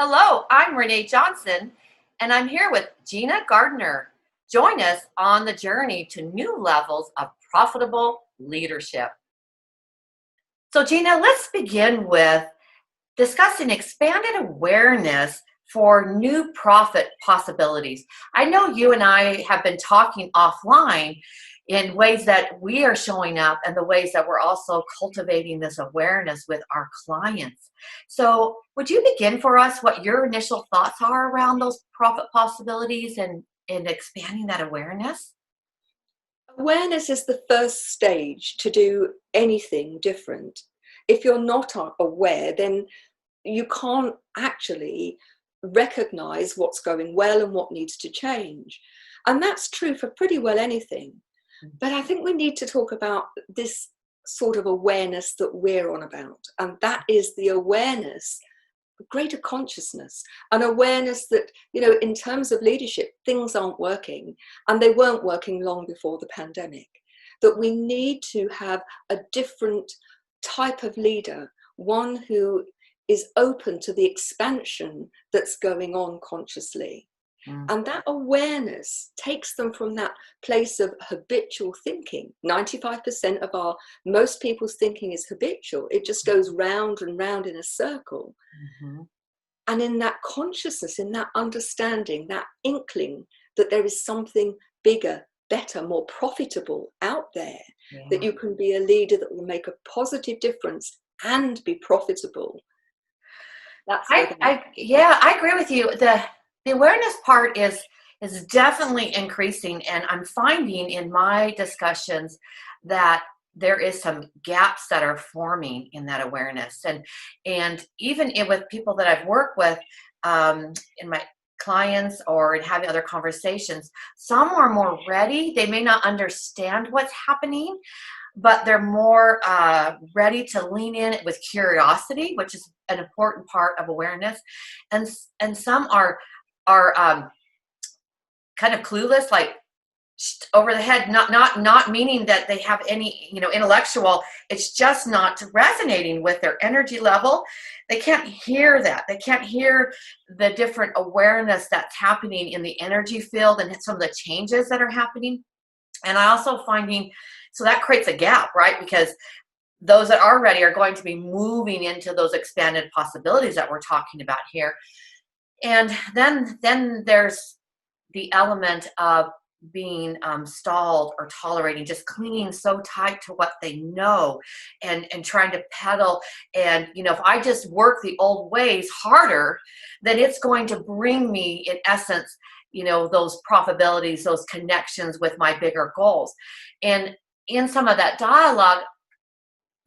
Hello, I'm René Johnson, and I'm here with GINA Gardiner. Join us on the journey to new levels of profitable leadership. So, Gina, let's begin with discussing expanded awareness for new profit possibilities. I know you and I have been talking offline in ways that we are showing up and the ways that we're also cultivating this awareness with our clients. So, would you begin for us what your initial thoughts are around those profit possibilities and expanding that awareness? Awareness is the first stage to do anything different. If you're not aware, then you can't actually recognize what's going well and what needs to change. And that's true for pretty well anything. But I think we need to talk about this sort of awareness that we're on about. And that is the awareness, greater consciousness, an awareness that, in terms of leadership, things aren't working, and they weren't working long before the pandemic, that we need to have a different type of leader, one who is open to the expansion that's going on consciously. And that awareness takes them from that place of habitual thinking. 95% of most people's thinking is habitual. It just goes round and round in a circle. Mm-hmm. And in that consciousness, in that understanding, that inkling that there is something bigger, better, more profitable out there, that you can be a leader that will make a positive difference and be profitable. That's I agree with you. The awareness part is definitely increasing, and I'm finding in my discussions that there is some gaps that are forming in that awareness, and even with people that I've worked with in my clients or in having other conversations, some are more ready. They may not understand what's happening, but they're more ready to lean in with curiosity, which is an important part of awareness, and some are kind of clueless, like over the head, not meaning that they have any intellectual, it's just not resonating with their energy level. They can't hear that. They can't hear the different awareness that's happening in the energy field and some of the changes that are happening. And I also finding, so that creates a gap, right? Because those that are ready are going to be moving into those expanded possibilities that we're talking about here. And then there's the element of being stalled or tolerating, just clinging so tight to what they know and trying to pedal. And, if I just work the old ways harder, then it's going to bring me, in essence, those profitabilities, those connections with my bigger goals. And in some of that dialogue,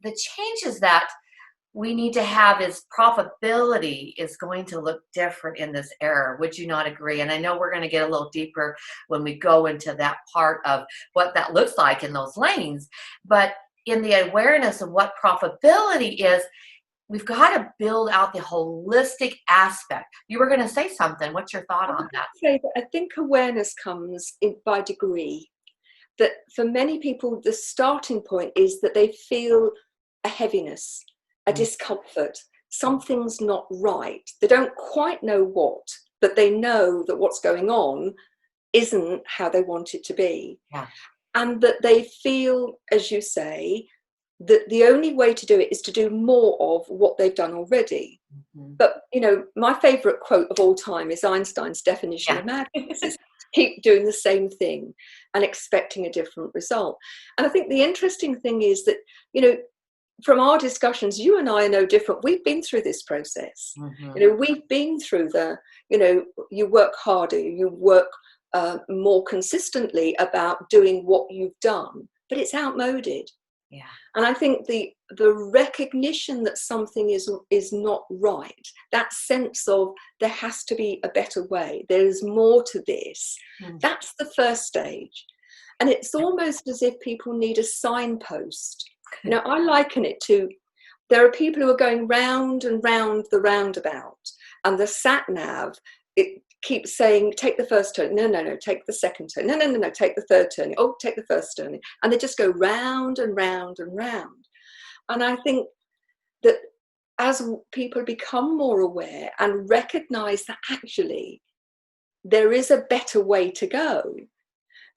the changes that we need to have is profitability is going to look different in this era. Would you not agree? And I know we're going to get a little deeper when we go into that part of what that looks like in those lanes. But in the awareness of what profitability is, we've got to build out the holistic aspect. You were going to say something. What's your thought on that? I think awareness comes by degree. That for many people, the starting point is that they feel a heaviness, a discomfort, something's not right. They don't quite know what, but they know that what's going on isn't how they want it to be. Yeah. And that they feel, as you say, that the only way to do it is to do more of what they've done already. Mm-hmm. But, my favorite quote of all time is Einstein's definition of madness is keep doing the same thing and expecting a different result. And I think the interesting thing is that, from our discussions, you and I are no different. We've been through this process. Mm-hmm. We've been through you work harder, you work more consistently about doing what you've done, but it's outmoded. Yeah. And I think the recognition that something is not right, that sense of there has to be a better way, there's more to this, that's the first stage. And it's almost as if people need a signpost. I liken it to, there are people who are going round and round the roundabout, and the sat-nav, it keeps saying, take the first turn. No, take the second turn. No, take the third turn. Oh, take the first turn. And they just go round and round and round. And I think that as people become more aware and recognize that actually there is a better way to go,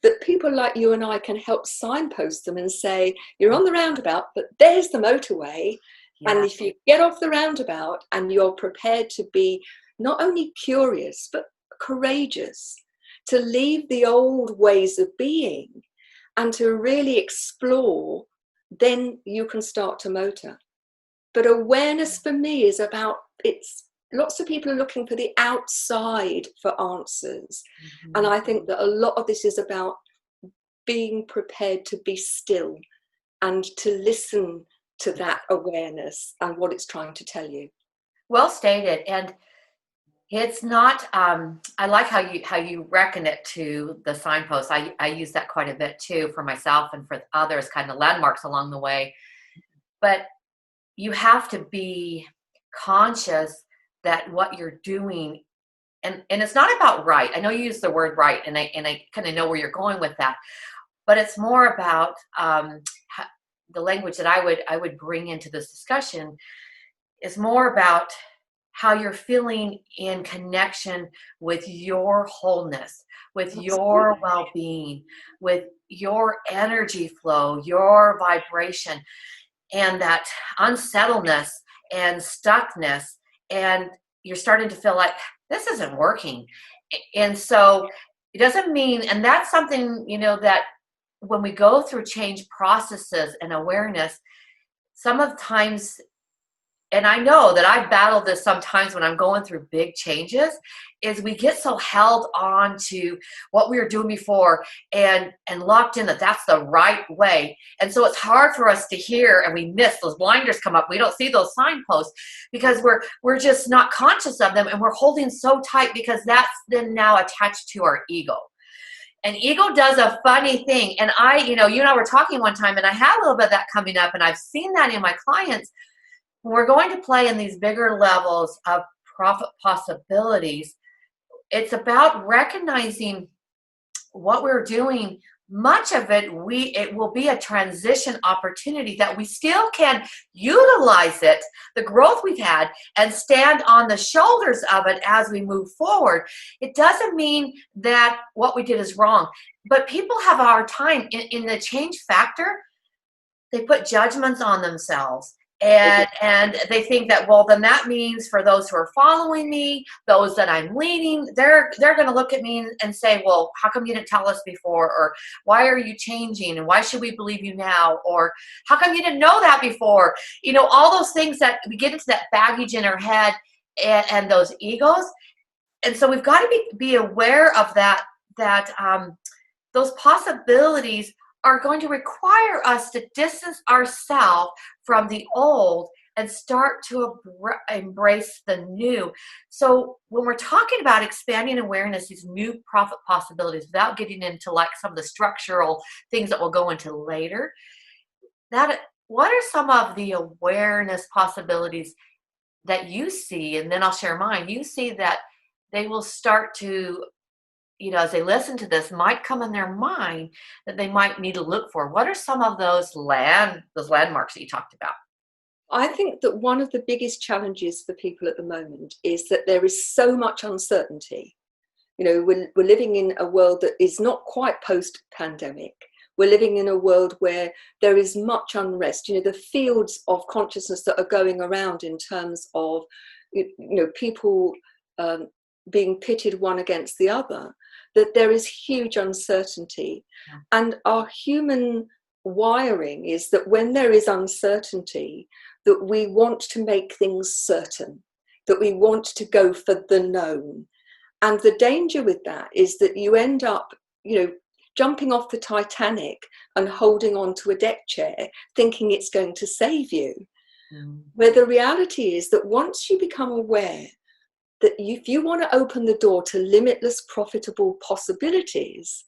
that people like you and I can help signpost them and say, you're on the roundabout, but there's the motorway. Yeah. And if you get off the roundabout and you're prepared to be not only curious, but courageous, to leave the old ways of being and to really explore, then you can start to motor. But awareness for me is about, it's lots of people are looking for the outside for answers. Mm-hmm. And I think that a lot of this is about being prepared to be still and to listen to that awareness and what it's trying to tell you. Well stated. And it's not, I like how you reckon it to the signposts. I use that quite a bit too for myself and for others, kind of landmarks along the way. But you have to be conscious that what you're doing, and it's not about right. I know you use the word right, and I kind of know where you're going with that, but it's more about the language that I would bring into this discussion is more about how you're feeling in connection with your wholeness, with your well-being, with your energy flow, your vibration, and that unsettledness and stuckness, and you're starting to feel like this isn't working. And so it doesn't mean, and that's something, that when we go through change processes and awareness, some of the times, and I know that I've battled this sometimes when I'm going through big changes, is we get so held on to what we were doing before and locked in that that's the right way. And so it's hard for us to hear, and we miss those blinders come up. We don't see those signposts because we're just not conscious of them, and we're holding so tight because that's then now attached to our ego. And ego does a funny thing. And you and I were talking one time, and I had a little bit of that coming up, and I've seen that in my clients. When we're going to play in these bigger levels of profit possibilities, it's about recognizing what we're doing. Much of it will be a transition opportunity that we still can utilize it, the growth we've had, and stand on the shoulders of it as we move forward. It doesn't mean that what we did is wrong, but people have a hard time in the change factor. They put judgments on themselves. And they think that, well, then that means for those who are following me, those that I'm leading, they're going to look at me and say, well, how come you didn't tell us before? Or why are you changing? And why should we believe you now? Or how come you didn't know that before? All those things that we get into that baggage in our head and those egos. And so we've got to be aware of that those possibilities are going to require us to distance ourselves from the old and start to embrace the new. So when we're talking about expanding awareness, these new profit possibilities, without getting into like some of the structural things that we'll go into later, what are some of the awareness possibilities that you see? And then I'll share mine. You see that they will start to, as they listen to this, might come in their mind that they might need to look for. What are some of those landmarks that you talked about? I think that one of the biggest challenges for people at the moment is that there is so much uncertainty. We're living in a world that is not quite post-pandemic. We're living in a world where there is much unrest. The fields of consciousness that are going around in terms of, people being pitted one against the other, that there is huge uncertainty. And our human wiring is that when there is uncertainty, that we want to make things certain, that we want to go for the known. And the danger with that is that you end up, jumping off the Titanic and holding on to a deck chair, thinking it's going to save you. Where the reality is that once you become aware that if you want to open the door to limitless profitable possibilities,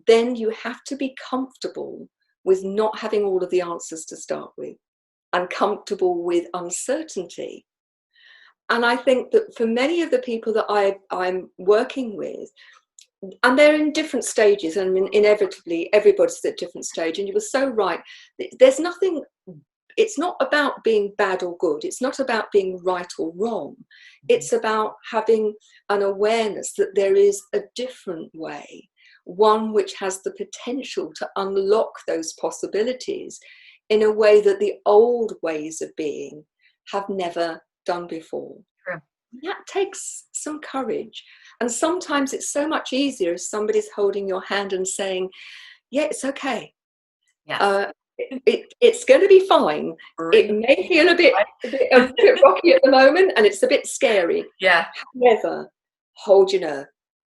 then you have to be comfortable with not having all of the answers to start with, and comfortable with uncertainty. And I think that for many of the people that I'm working with, and they're in different stages, and inevitably everybody's at a different stage, and you were so right, there's nothing it's not about being bad or good. It's not about being right or wrong. It's about having an awareness that there is a different way, one which has the potential to unlock those possibilities in a way that the old ways of being have never done before. True. That takes some courage. And sometimes it's so much easier if somebody's holding your hand and saying, yeah, it's okay. Yeah. It's going to be fine. It may feel a bit rocky at the moment, and it's a bit scary. Yeah. However, hold your nerve,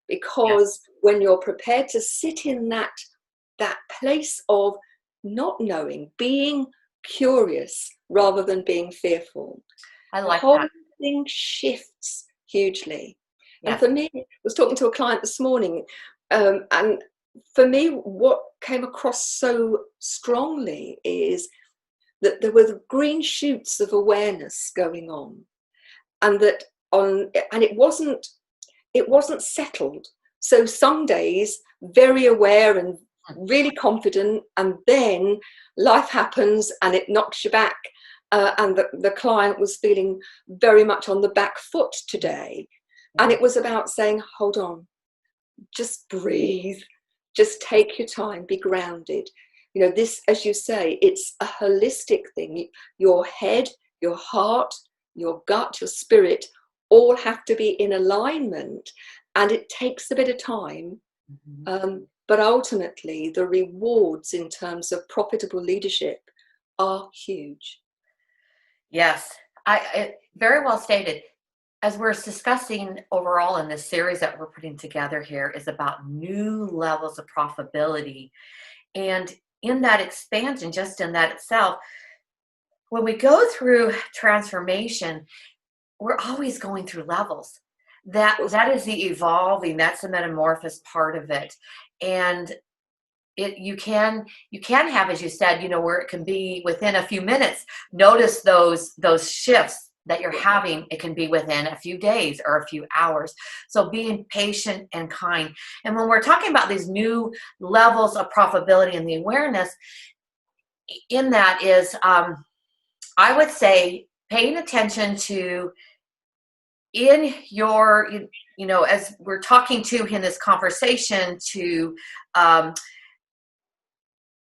because when you're prepared to sit in that place of not knowing, being curious rather than being fearful, I the like whole that. thing shifts hugely. Yeah. And for me, I was talking to a client this morning, and for me, what came across so strongly is that there were the green shoots of awareness going on, and it wasn't settled. So some days very aware and really confident, and then life happens and it knocks you back. And the client was feeling very much on the back foot today. And it was about saying, hold on, just breathe, just take your time, be grounded. You know, this, as you say, it's a holistic thing. Your head, your heart, your gut, your spirit all have to be in alignment, and it takes a bit of time. But ultimately, the rewards in terms of profitable leadership are huge. Yes, very well stated. As we're discussing overall in this series that we're putting together here is about new levels of profitability. And in that expansion, just in that itself, when we go through transformation, we're always going through levels. That is the evolving, that's the metamorphosis part of it. And you can have, as you said, where it can be within a few minutes. Notice those shifts that you're having. It can be within a few days or a few hours. So being patient and kind. And when we're talking about these new levels of profitability and the awareness in that is, I would say, paying attention to in your, as we're talking to in this conversation to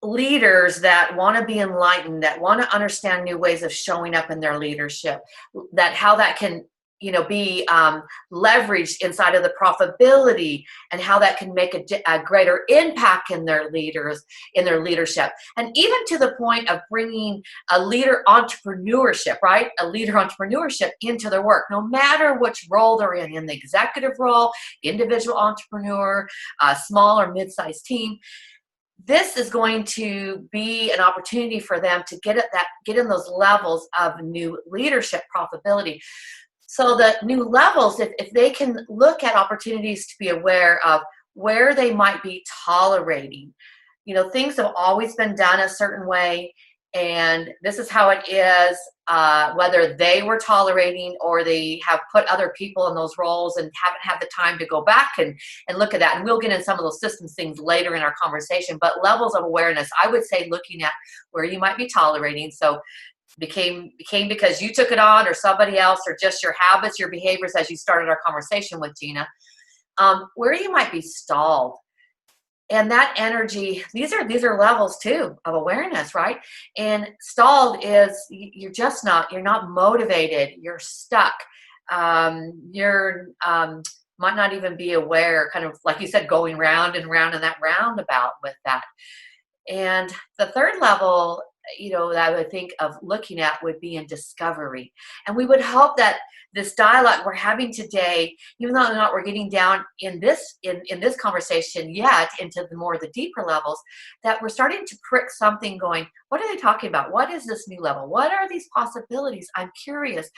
leaders that want to be enlightened, that want to understand new ways of showing up in their leadership, that how that can be leveraged inside of the profitability, and how that can make a greater impact in their leadership, and even to the point of bringing a leader entrepreneurship into their work, no matter which role they're in the executive role, individual entrepreneur, small or mid-sized team. This is going to be an opportunity for them to get in those levels of new leadership profitability. So the new levels, if they can look at opportunities to be aware of where they might be tolerating, things have always been done a certain way, and this is how it is, whether they were tolerating or they have put other people in those roles and haven't had the time to go back and look at that. And we'll get in some of those systems things later in our conversation, but levels of awareness, I would say looking at where you might be tolerating. So became because you took it on, or somebody else, or just your habits, your behaviors, as you started our conversation with Gina, where you might be stalled. And that energy, these are levels too of awareness, right? And stalled is you're not motivated, you're stuck. You're might not even be aware, kind of like you said, going round and round in that roundabout with that. And the third level, that I would think of looking at would be in discovery. And we would hope that this dialogue we're having today, even though we're getting down in this conversation yet into the deeper levels, that we're starting to prick something going, what are they talking about? What is this new level? What are these possibilities? I'm curious,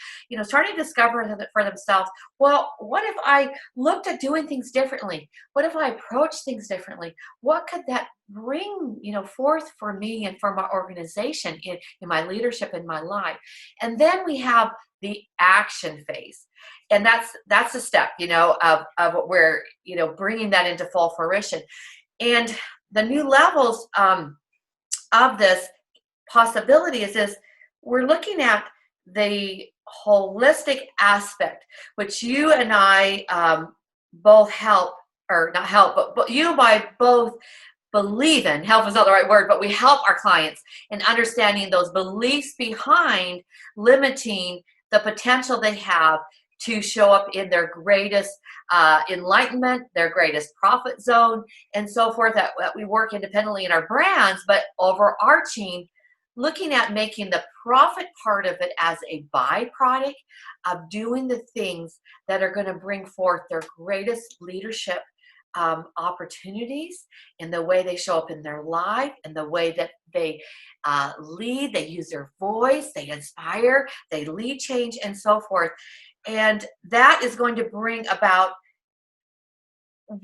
starting to discover for themselves, well, what if I looked at doing things differently? What if I approached things differently? What could that bring, forth for me and for my organization in my leadership in my life? And then we have the action phase, and that's the step, of where bringing that into full fruition. And the new levels of this possibility is this: we're looking at the holistic aspect, which you and I both help, or not help, but you and I both believe in. Help is not the right word, but we help our clients in understanding those beliefs behind limiting the potential they have to show up in their greatest enlightenment, their greatest profit zone, and so forth, that we work independently in our brands, but overarching, looking at making the profit part of it as a byproduct of doing the things that are going to bring forth their greatest leadership opportunities, in the way they show up in their life, in the way that they lead, they use their voice, they inspire, they lead change, and so forth. And that is going to bring about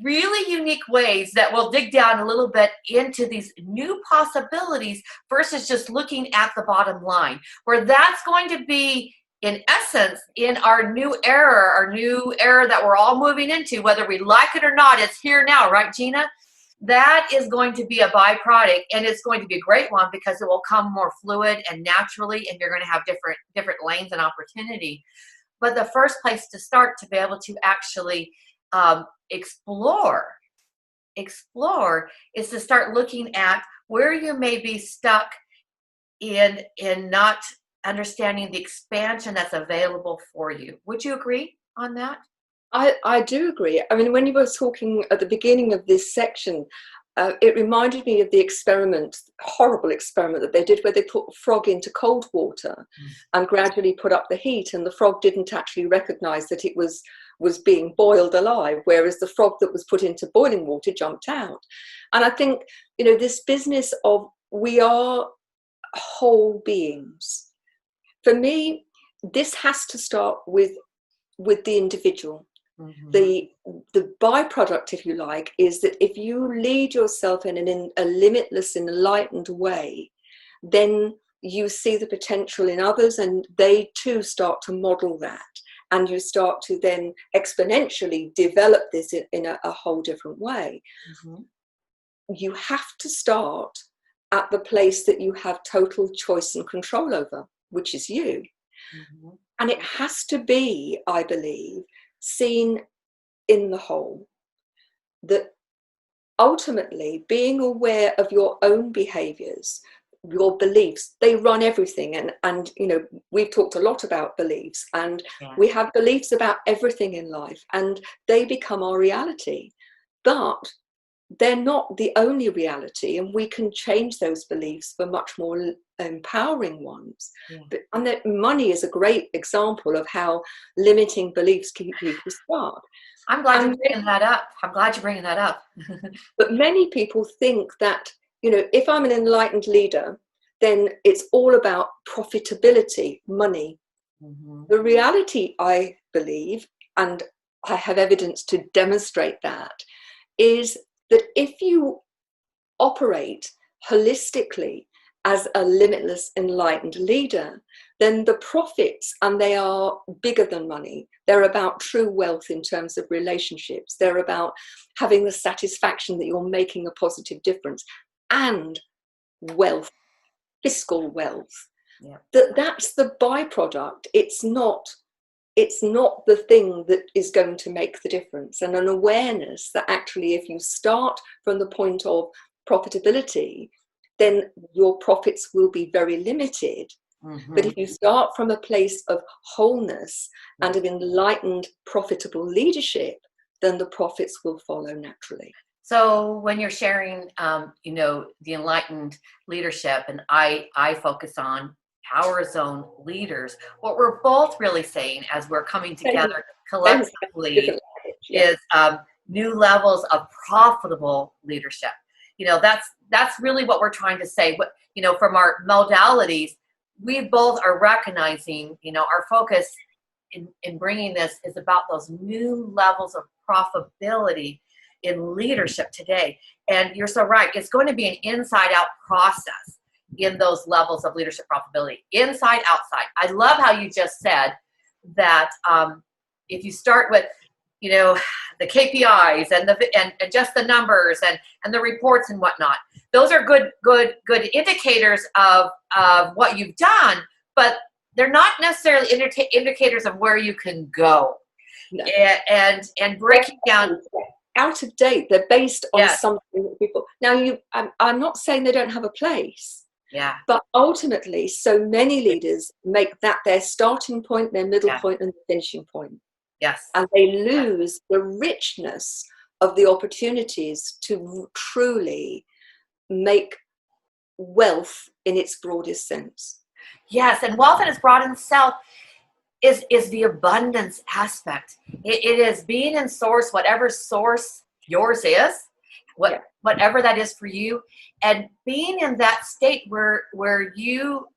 really unique ways that we'll dig down a little bit into these new possibilities versus just looking at the bottom line, where that's going to be, in essence, in our new era that we're all moving into, whether we like it or not. It's here now, right, Gina? That is going to be a byproduct, and it's going to be a great one because it will come more fluid and naturally, and you're going to have different lanes and opportunity. But the first place to start to be able to actually explore is to start looking at where you may be stuck in not understanding the expansion that's available for you. Would you agree on that? I do agree. I mean, when you were talking at the beginning of this section, it reminded me of the experiment, horrible experiment that they did, where they put a frog into cold water and gradually put up the heat, and the frog didn't actually recognize that it was being boiled alive, whereas the frog that was put into boiling water jumped out. And I think, this business of we are whole beings, for me, this has to start with the individual. Mm-hmm. The byproduct, if you like, is that if you lead yourself in a limitless, enlightened way, then you see the potential in others, and they too start to model that, and you start to then exponentially develop this in a whole different way. Mm-hmm. You have to start at the place that you have total choice and control over, which is you. Mm-hmm. And it has to be, I believe, seen in the whole, that ultimately being aware of your own behaviors, your beliefs, they run everything. And we've talked a lot about beliefs, and we have beliefs about everything in life, and they become our reality. But they're not the only reality, and we can change those beliefs for much more empowering ones. And that money is a great example of how limiting beliefs keep people stuck. I'm glad you're bringing that up. But many people think that, if I'm an enlightened leader, then it's all about profitability, money. Mm-hmm. The reality, I believe, and I have evidence to demonstrate that, is that if you operate holistically as a limitless, enlightened leader, then the profits, and they are bigger than money, they're about true wealth in terms of relationships. They're about having the satisfaction that you're making a positive difference, and wealth, fiscal wealth. Yeah. That's the byproduct. It's not the thing that is going to make the difference. And an awareness that actually, if you start from the point of profitability, then your profits will be very limited. Mm-hmm. But if you start from a place of wholeness and of enlightened, profitable leadership, then the profits will follow naturally. So when you're sharing, the enlightened leadership, and I focus on power zone leaders, what we're both really saying as we're coming together collectively is new levels of profitable leadership. That's really what we're trying to say. From our modalities, we both are recognizing, our focus in bringing this is about those new levels of profitability in leadership today. And you're so right. It's going to be an inside out process in those levels of leadership profitability, inside, outside. I love how you just said that if you start with, the KPIs and just the numbers and the reports and whatnot, those are good indicators of what you've done. but they're not necessarily indicators of where you can go. No. And breaking down. Out of date. They're based on Yes. something that people. Now, I'm not saying they don't have a place. Yeah. But ultimately, so many leaders make that their starting point, their middle point, and the finishing point. Yes. And they lose the richness of the opportunities to truly make wealth in its broadest sense. Yes, and wealth in its broadest self is the abundance aspect. It is being in source, whatever source yours is, whatever that is for you, and being in that state where you,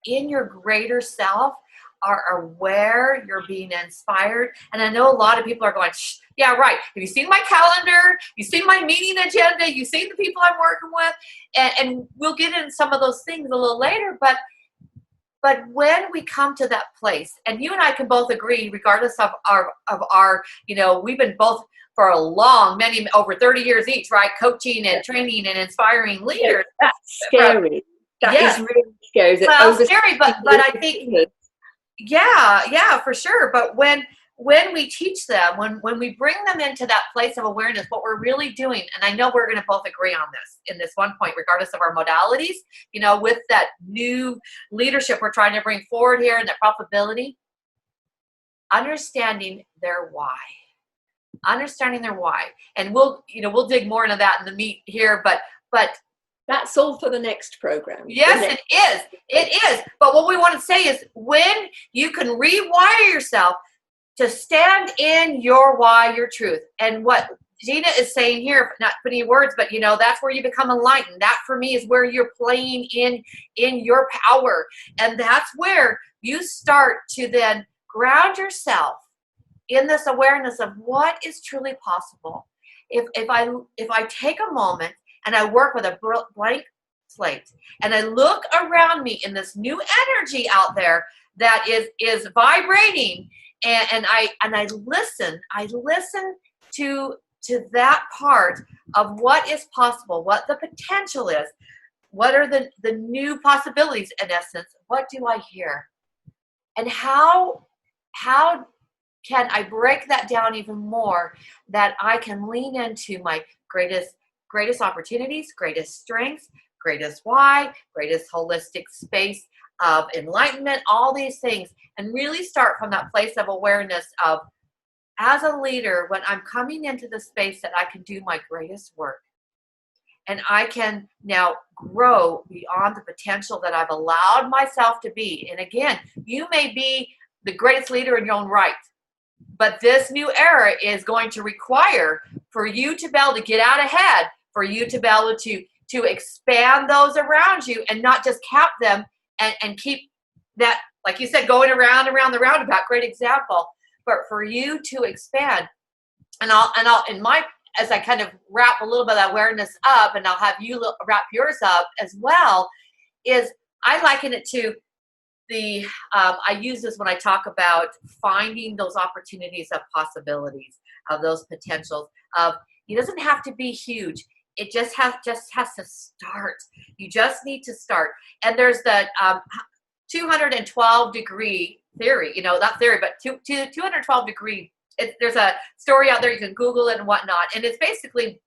in your greater self, are aware, you're being inspired. And I know a lot of people are going, yeah, right. Have you seen my calendar? You've seen my meeting agenda? You've seen the people I'm working with? And we'll get into some of those things a little later, but when we come to that place, and you and I can both agree, regardless of our, we've been both for a long, over 30 years each, right? Coaching and training and inspiring leaders. Yeah, that's scary. That is really scary. Well, scary, but I think, yeah, for sure. But when we teach them, when we bring them into that place of awareness, what we're really doing, and I know we're going to both agree on this in this one point, regardless of our modalities, with that new leadership we're trying to bring forward here and that profitability, understanding their why. And we'll dig more into that in the meat here, but that's all for the next program. Yes, it is. But what we want to say is, when you can rewire yourself to stand in your why, your truth. And what Gina is saying here, not putting words, but that's where you become enlightened. That for me is where you're playing in your power. And that's where you start to then ground yourself in this awareness of what is truly possible. If I take a moment and I work with a blank slate, and I look around me in this new energy out there that is vibrating, and I listen to that part of what is possible, what the potential is, what are the new possibilities, in essence. What do I hear? And how can I break that down even more, that I can lean into my greatest opportunities, greatest strengths, greatest why, greatest holistic space of enlightenment, all these things, and really start from that place of awareness of, as a leader, when I'm coming into the space, that I can do my greatest work. And I can now grow beyond the potential that I've allowed myself to be. And again, you may be the greatest leader in your own right, but this new era is going to require for you to be able to get out ahead, for you to be able to expand those around you, and not just cap them and keep that, like you said, going around the roundabout. Great example. But for you to expand, and I'll as I kind of wrap a little bit of that awareness up, and I'll have you wrap yours up as well, is I liken it to I use this when I talk about finding those opportunities of possibilities, of those potentials of, it doesn't have to be huge. It just has to start. You just need to start. And there's the 212 degree theory, not theory, but 212 degree. There's a story out there, you can Google it and whatnot. And it's basically,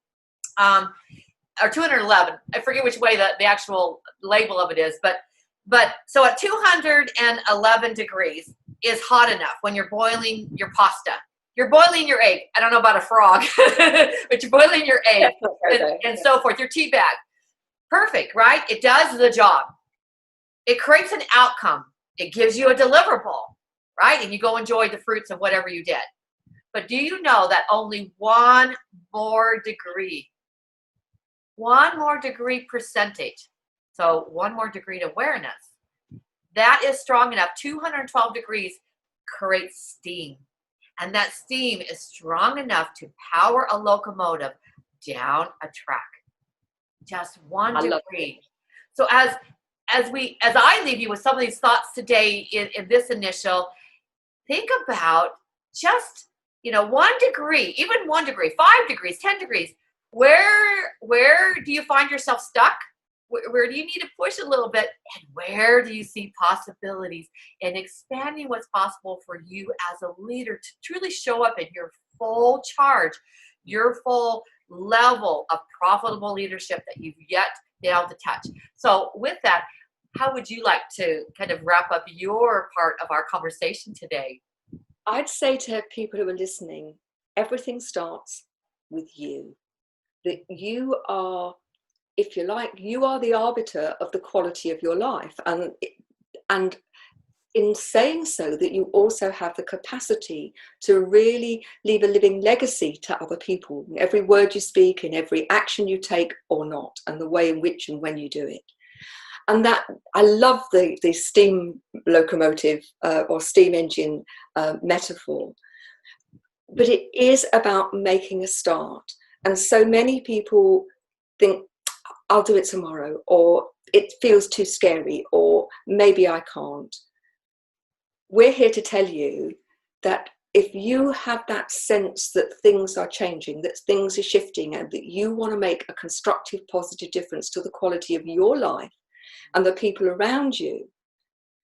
or 211, I forget which way the actual label of it is, but so at 211 degrees is hot enough when you're boiling your pasta. You're boiling your egg. I don't know about a frog, but you're boiling your egg and so forth, your tea bag. Perfect, right? It does the job. It creates an outcome. It gives you a deliverable, right? And you go enjoy the fruits of whatever you did. But do you know that only one more degree percentage, so one more degree of awareness, that is strong enough, 212 degrees creates steam. And that steam is strong enough to power a locomotive down a track. Just one degree. So as I leave you with some of these thoughts today in this initial, think about just, 1 degree, even 1 degree, 5 degrees, 10 degrees. Where do you find yourself stuck? Where do you need to push a little bit? And where do you see possibilities in expanding what's possible for you as a leader to truly show up in your full charge, your full level of profitable leadership that you've yet been able to touch? So with that, how would you like to kind of wrap up your part of our conversation today? I'd say to people who are listening, everything starts with you. That you are, if you like, you are the arbiter of the quality of your life. And in saying so, that you also have the capacity to really leave a living legacy to other people in every word you speak, in every action you take or not, and the way in which and when you do it. And that, I love the steam locomotive or steam engine metaphor, but it is about making a start. And so many people think, I'll do it tomorrow, or it feels too scary, or maybe I can't. We're here to tell you that if you have that sense that things are changing, that things are shifting, and that you want to make a constructive, positive difference to the quality of your life and the people around you,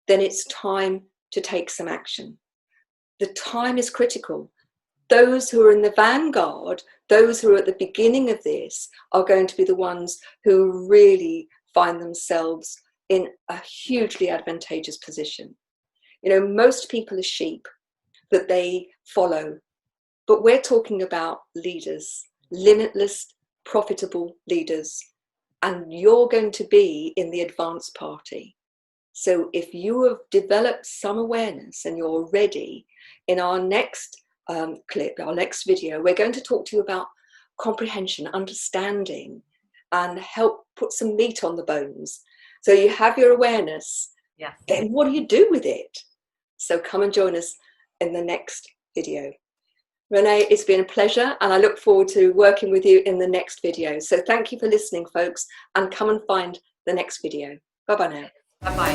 then it's time to take some action. The time is critical. Those who are in the vanguard, those who are at the beginning of this, are going to be the ones who really find themselves in a hugely advantageous position. You know, most people are sheep that they follow, but we're talking about leaders, limitless, profitable leaders, and you're going to be in the advanced party. So if you have developed some awareness and you're ready, in our next clip, our next video, we're going to talk to you about comprehension, understanding, and help put some meat on the bones. So you have your awareness. Yes. Then what do you do with it? So come and join us in the next video. Rene, it's been a pleasure, and I look forward to working with you in the next video. So thank you for listening, folks, and come and find the next video. Bye-bye now. Bye-bye.